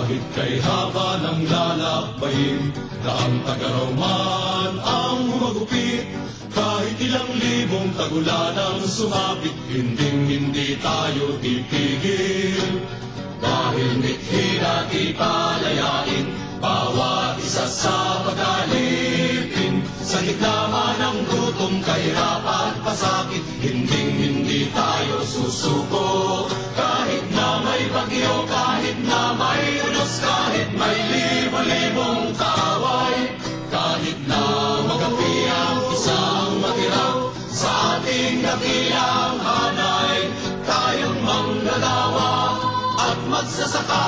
Kahit kay haba ng lalakbayin, daang tagaraw man ang humagupit. Kahit ilang libong tagulan ang sumapit, hindi tayo titigil. Dahil mithi natin palayain, bawat isa sa pag-alipin. Sa gitna man ng gutom, kahirapan, pasakit, hindi tayo susuko. Kahit na may bagyo, kahit na may unos, kahit may libo-libong kaaway, kahit na magapi ang isang matiraw sa ating dakilang hanay, tayong manggagawa at magsasaka,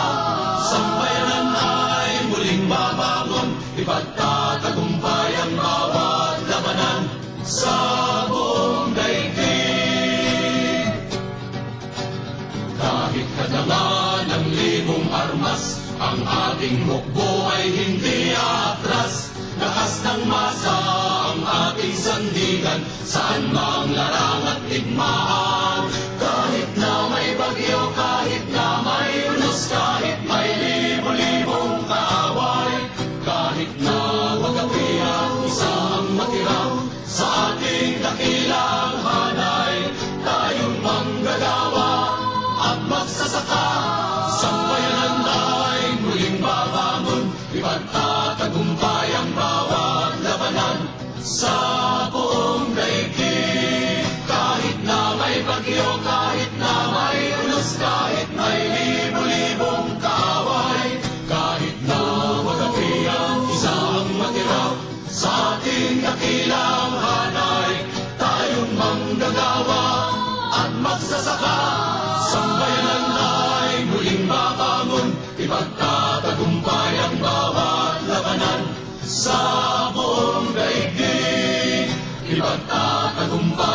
sambayanan ay muling babangon, ipagtatagumpay ang bawat labanan sa buong daigdig. Kahit kadangan ng libong armas, ang ating hukbo ay hindi atras. Lakas ng masa ang ating sandigan, saan mang larang at digmaan. Kahit na may bagyo, kahit na may unos, kahit may libo-libong kaaway, kahit na magapi ang isang matiraw sa ating dakilang hanay, tayong manggagawa at magsasaka, sambayanan ay muling babangon, ipagtatagumpay ang bawat labanan sa buong daigdig. Kahit na may bagyo, kahit na may unos, kahit may libo-libong kaaway, kahit na magapi ang isang matiraw sa ating dakilang hanay, tayong manggagawa at magsasaka, sambayanan ay muling babangon, ipagtatagumpay ang bawat labanan sa buong daigdig. Ipagtatagumpay